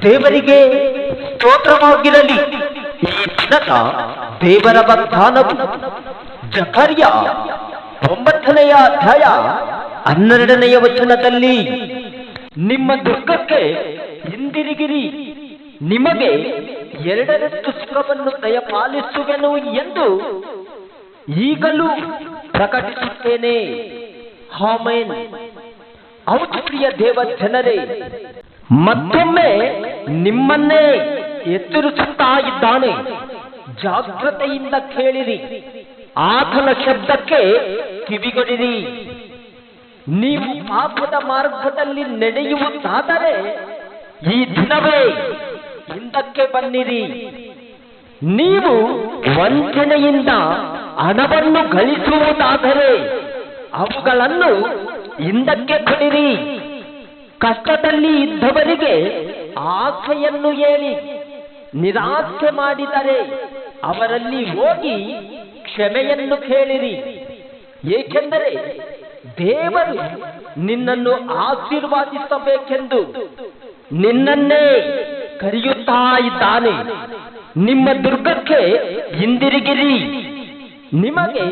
ದೇವರಿಗೆ ಸ್ತೋತ್ರವಾಗಿರಲಿ. ಈ ದಿನದ ದೇವರ ವಾಗ್ದಾನವು ಜಕರ್ಯ 9ನೇ ಅಧ್ಯಾಯ 12ನೇ ವಚನದಲ್ಲಿ, ನಿಮ್ಮ ದುರ್ಗಕ್ಕೆ ಹಿಂದಿರುಗಿರಿ, ನಿಮಗೆ 2ರಷ್ಟು ಸುಖವನ್ನು ದಯಪಾಲಿಸುವೆನು ಎಂದು ಈಗಲೂ ಪ್ರಕಟಿಸುತ್ತೇನೆ. ಆಮೆನ್. ಹೌದು ಪ್ರಿಯ ದೇವ ಜನರೇ, ಮತ್ತೊಮ್ಮೆ ನಿಮ್ಮನ್ನೇ ಎಚ್ಚರಿಸುತ್ತಾ ಇದ್ದಾನೆ. ಜಾಗ್ರತೆಯಿಂದ ಕೇಳಿರಿ, ಆತನ ಶಬ್ದಕ್ಕೆ ಕಿವಿಗೊಡಿರಿ. ನೀವು ಪಾಪದ ಮಾರ್ಗದಲ್ಲಿ ನಡೆಯುವುದಾದರೆ ಈ ದಿನವೇ ಹಿಂದಕ್ಕೆ ಬನ್ನಿರಿ. ನೀವು ವಂಚನೆಯಿಂದ ಹಣವನ್ನು ಗಳಿಸುವುದಾದರೆ ಅವುಗಳನ್ನು ಹಿಂದಕ್ಕೆ ಕೊಡಿರಿ. ಕಷ್ಟದಲ್ಲಿ ಇದ್ದವರಿಗೆ ಆಸೆಯನ್ನು ಹೇಳಿ, ನಿರಾಸೆ ಮಾಡಿದರೆ ಅವರಲ್ಲಿ ಹೋಗಿ ಕ್ಷಮೆಯನ್ನು ಕೇಳಿರಿ. ಏಕೆಂದರೆ ದೇವರು ನಿನ್ನನ್ನು ಆಶೀರ್ವಾದಿಸಬೇಕೆಂದು ನಿನ್ನನ್ನೇ ಕರೆಯುತ್ತಾ ಇದ್ದಾನೆ. ನಿಮ್ಮ ದುರ್ಗಕ್ಕೆ ಹಿಂದಿರುಗಿರಿ, ನಿಮಗೆ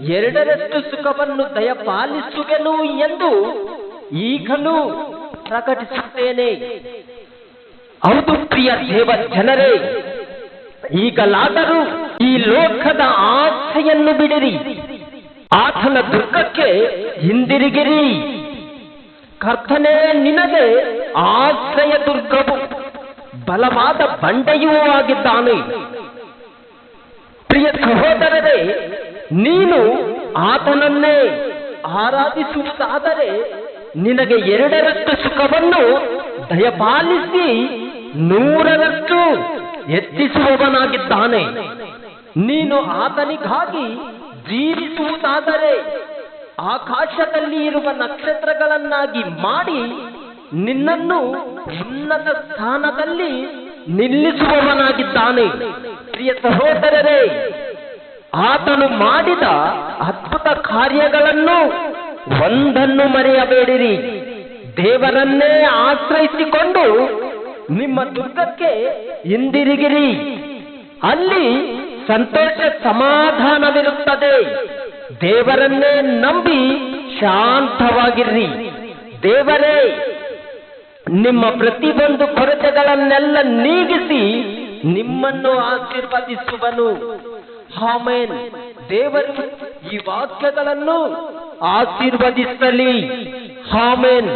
2ರಷ್ಟು ಸುಖವನ್ನು ದಯಪಾಲಿಸುವೆನು ಎಂದು ಈಗಲೂ ಪ್ರಕಟಿಸುತ್ತೇನೆ. ಹೌದು ಪ್ರಿಯ ದೇವ ಜನರೇ, ಈಗಲಾದರೂ ಈ ಲೋಕದ ಆಸೆಯನ್ನು ಬಿಡಿರಿ, ಆತನ ದುರ್ಗಕ್ಕೆ ಹಿಂದಿರುಗಿರಿ. ಕರ್ತನೇ ನಿನಗೆ ಆಶ್ರಯ ದುರ್ಗವು, ಬಲವಾದ ಬಂಡೆಯೂ ಆಗಿದ್ದಾನೆ. ಪ್ರಿಯ ಸಹೋದರರೇ, ನೀನು ಆತನನ್ನೇ ಆರಾಧಿಸುವುದಾದರೆ ನಿನಗೆ 2ರಷ್ಟು ಸುಖವನ್ನು ದಯಪಾಲಿಸಿ 100ರಷ್ಟು ಹೆಚ್ಚಿಸುವವನಾಗಿದ್ದಾನೆ. ನೀನು ಆತನಿಗಾಗಿ ಜೀವಿಸುವುದಾದರೆ ಆಕಾಶದಲ್ಲಿ ಇರುವ ನಕ್ಷತ್ರಗಳನ್ನಾಗಿ ಮಾಡಿ ನಿನ್ನನ್ನು ಉನ್ನತ ಸ್ಥಾನದಲ್ಲಿ ನಿಲ್ಲಿಸುವವನಾಗಿದ್ದಾನೆ. ಪ್ರಿಯ ಸಹೋದರರೇ, ಆತನು ಮಾಡಿದ ಅದ್ಭುತ ಕಾರ್ಯಗಳನ್ನು ಒಂದನ್ನು ಮರೆಯಬೇಡಿರಿ. ದೇವರನ್ನೇ ಆಶ್ರಯಿಸಿಕೊಂಡು ನಿಮ್ಮ ದುರ್ಗಕ್ಕೆ ಹಿಂದಿರುಗಿರಿ. ಅಲ್ಲಿ ಸಂತೋಷ ಸಮಾಧಾನವಿರುತ್ತದೆ. ದೇವರನ್ನೇ ನಂಬಿ ಶಾಂತವಾಗಿರ್ರಿ. ದೇವರೇ ನಿಮ್ಮ ಪ್ರತಿಯೊಂದು ಕೊರತೆಗಳನ್ನೆಲ್ಲ ನೀಗಿಸಿ ನಿಮ್ಮನ್ನು ಆಶೀರ್ವದಿಸುವನು. ಆಮೆನ್. ದೇವರು ಈ ವಾಕ್ಯಗಳನ್ನು ಆಶೀರ್ವದಿಸಲಿ. ಆಮೆನ್.